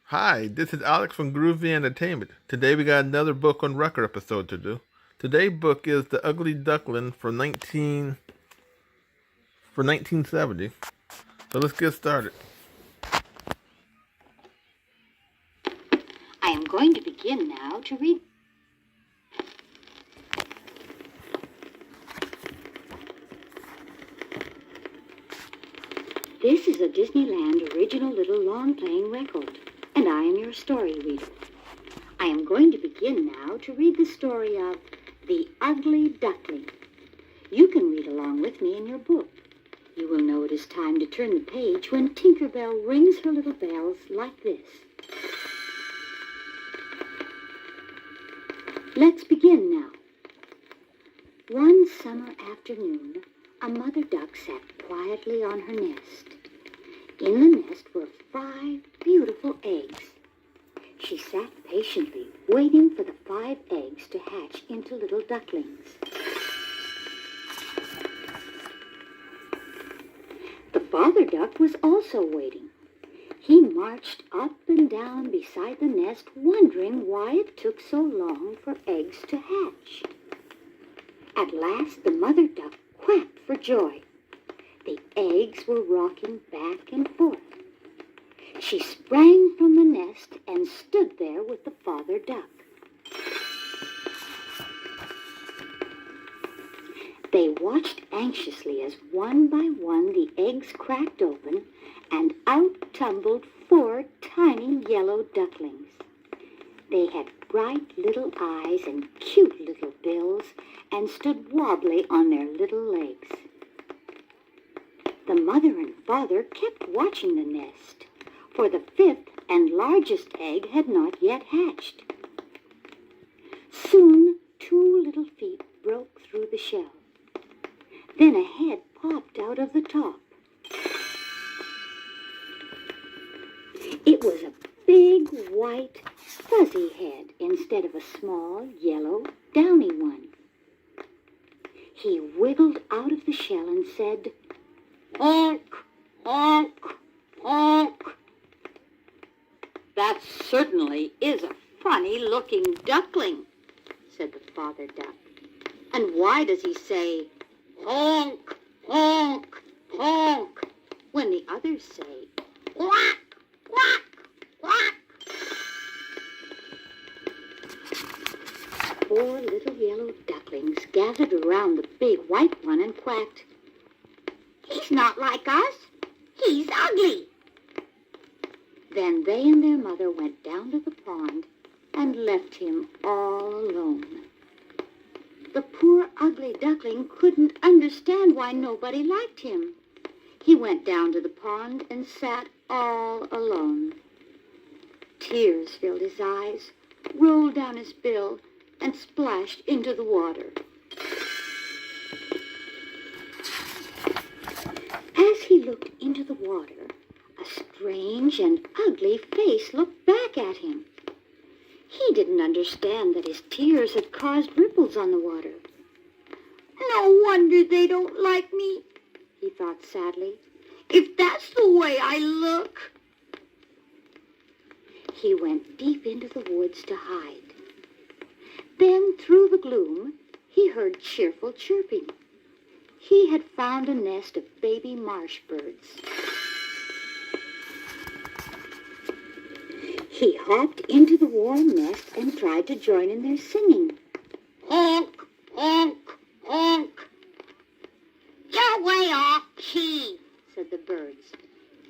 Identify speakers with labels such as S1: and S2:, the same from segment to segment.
S1: Hi, this is Alex from Groovy Entertainment. Today we got another book on record episode to do. Today's book is The Ugly Duckling for 1970. So let's get started.
S2: I am going to begin now to read. This is a Disneyland original little long-playing record, and I am your story reader. I am going to begin now to read the story of The Ugly Duckling. You can read along with me in your book. You will know it is time to turn the page when Tinker Bell rings her little bells like this. Let's begin now. One summer afternoon, a mother duck sat quietly on her nest. In the nest were 5 beautiful eggs. She sat patiently, waiting for the 5 eggs to hatch into little ducklings. The father duck was also waiting. He marched up and down beside the nest, wondering why it took so long for eggs to hatch. At last, the mother duck quacked for joy. The eggs were rocking back and forth. She sprang from the nest and stood there with the father duck. They watched anxiously as one by one the eggs cracked open and out tumbled 4 tiny yellow ducklings. They had bright little eyes and cute little bills and stood wobbly on their little legs. The mother and father kept watching the nest, for the 5th and largest egg had not yet hatched. Soon 2 little feet broke through the shell. Then a head popped out of the top. It was a big, white, fuzzy head instead of a small, yellow, downy one. He wiggled out of the shell and said, "Honk, honk, honk." "That certainly is a funny-looking duckling," said the father duck. "And why does he say, 'honk, honk, honk,' when the others say, 'quack, quack, quack'?" 4 little yellow ducklings gathered around the big white one and quacked, "He's not like us. He's ugly." Then they and their mother went down to the pond and left him all alone. The poor ugly duckling couldn't understand why nobody liked him. He went down to the pond and sat all alone. Tears filled his eyes, rolled down his bill, and splashed into the water. As he looked into the water, a strange and ugly face looked back at him. He didn't understand that his tears had caused ripples on the water. "No wonder they don't like me," he thought sadly, "if that's the way I look." He went deep into the woods to hide. Then, through the gloom, he heard cheerful chirping. He had found a nest of baby marsh birds. He hopped into the warm nest and tried to join in their singing. "Honk, honk, honk." "You're way off key," said the birds.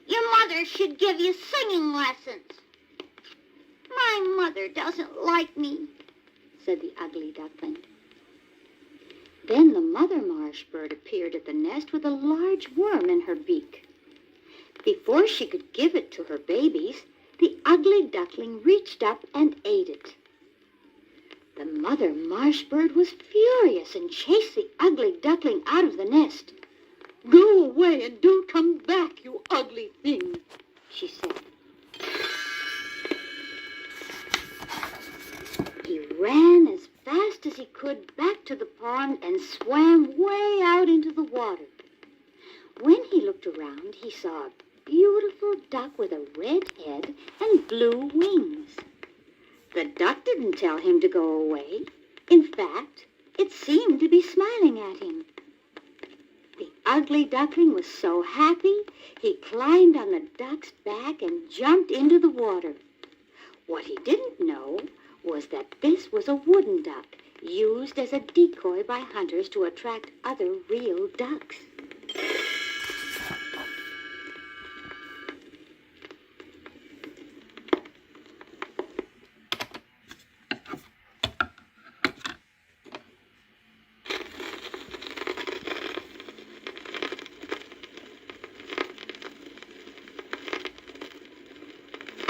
S2: "Your mother should give you singing lessons." "My mother doesn't like me," said the ugly duckling. Then the mother marsh bird appeared at the nest with a large worm in her beak. Before she could give it to her babies, the ugly duckling reached up and ate it. The mother marsh bird was furious and chased the ugly duckling out of the nest. "Go away and don't come back, you ugly thing," she said. He ran as fast as he could back to the pond and swam way out into the water. When he looked around, he saw a beautiful duck with a red head and blue wings. The duck didn't tell him to go away. In fact, it seemed to be smiling at him. The ugly duckling was so happy, he climbed on the duck's back and jumped into the water. What he didn't know was that this was a wooden duck, used as a decoy by hunters to attract other real ducks.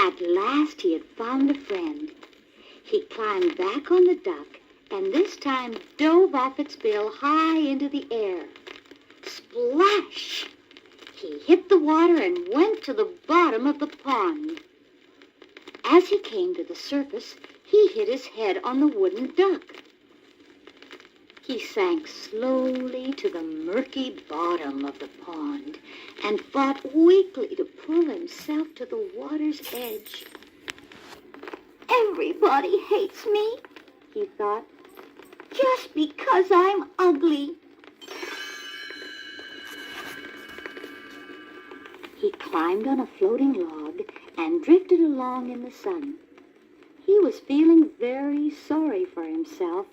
S2: At last he had found a friend. He climbed back on the duck and this time dove off its bill high into the air. Splash! He hit the water and went to the bottom of the pond. As he came to the surface, he hit his head on the wooden duck. He sank slowly to the murky bottom of the pond and fought weakly to pull himself to the water's edge. Everybody hates me, he thought, just because I'm ugly. He climbed on a floating log and drifted along in the sun. He was feeling very sorry for himself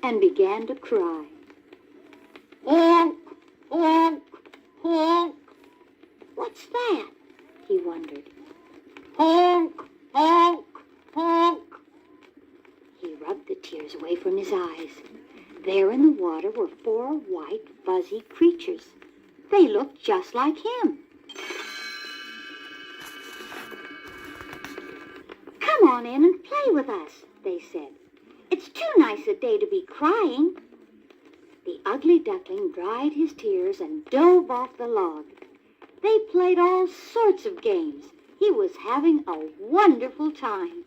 S2: and began to cry. Honk, honk, honk. What's that? He wondered. Honk, honk, honk. He rubbed the tears away from his eyes. There in the water were 4 white, fuzzy creatures. They looked just like him. Come on in and play with us, they said. It's too nice a day to be crying. The ugly duckling dried his tears and dove off the log. They played all sorts of games. He was having a wonderful time.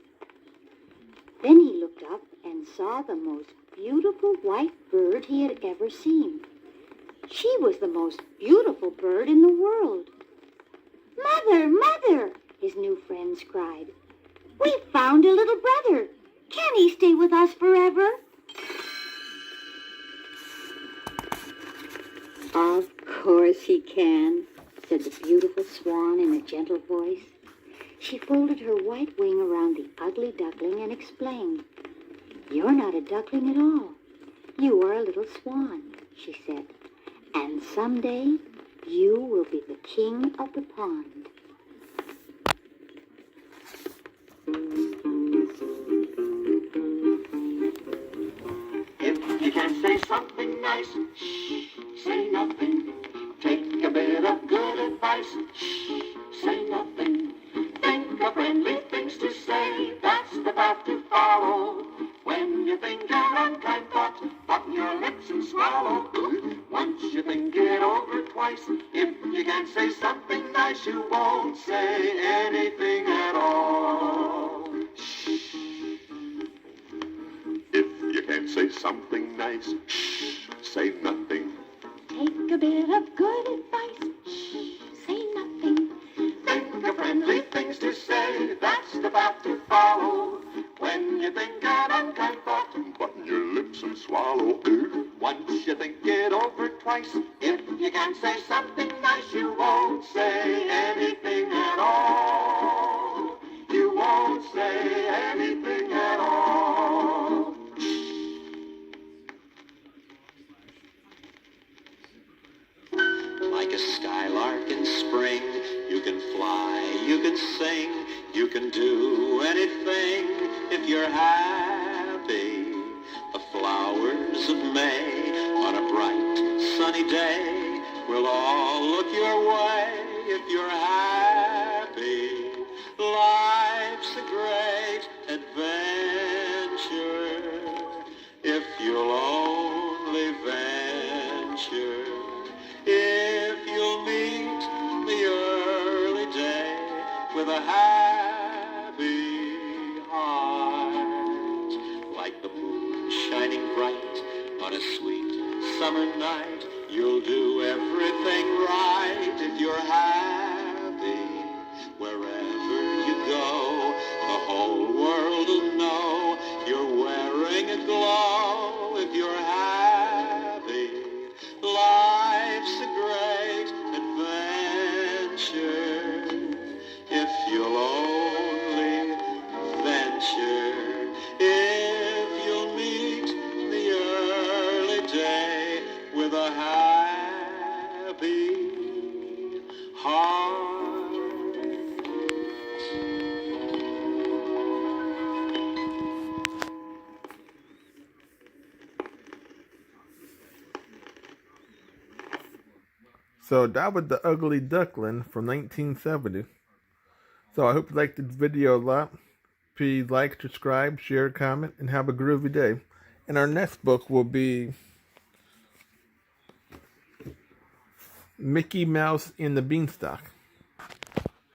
S2: Then he looked up and saw the most beautiful white bird he had ever seen. She was the most beautiful bird in the world. Mother, Mother, his new friends cried. We've found a little brother. Can he stay with us forever? Of course he can, said the beautiful swan in a gentle voice. She folded her white wing around the ugly duckling and explained. You're not a duckling at all. You are a little swan, she said. And someday you will be the king of the pond.
S3: If you can say something nice, shh, say nothing. Take a bit of good advice, shh, say nothing. Think of friendly things to say, that's the path to follow. When you think an unkind thought, button your lips and swallow. Once you think it over twice, if you can say something nice, you won't say anything at all. Shh. If you can't say something nice, shh, say nothing.
S2: Take a bit of good advice, shh, say nothing.
S3: Think of friendly things to say, that's the path to follow. When you think an unkind thought, button your lips and swallow. Once you think it over twice, if you can't say something nice, you won't say anything at all. You won't say anything at all. Like a skylark in spring, you can fly, you can sing, you can do anything if you're happy. The flowers of May on a bright, sunny day will all look your way if you're happy. Life's a great adventure if you'll only venture. If you'll meet the early day with a happy heart, like the moon shining bright on a sweet summer night, you'll do everything right if you're happy.
S1: So that was The Ugly Duckling from 1970. So I hope you liked this video a lot. Please like, subscribe, share, comment, and have a groovy day. And our next book will be Mickey Mouse and the Beanstalk.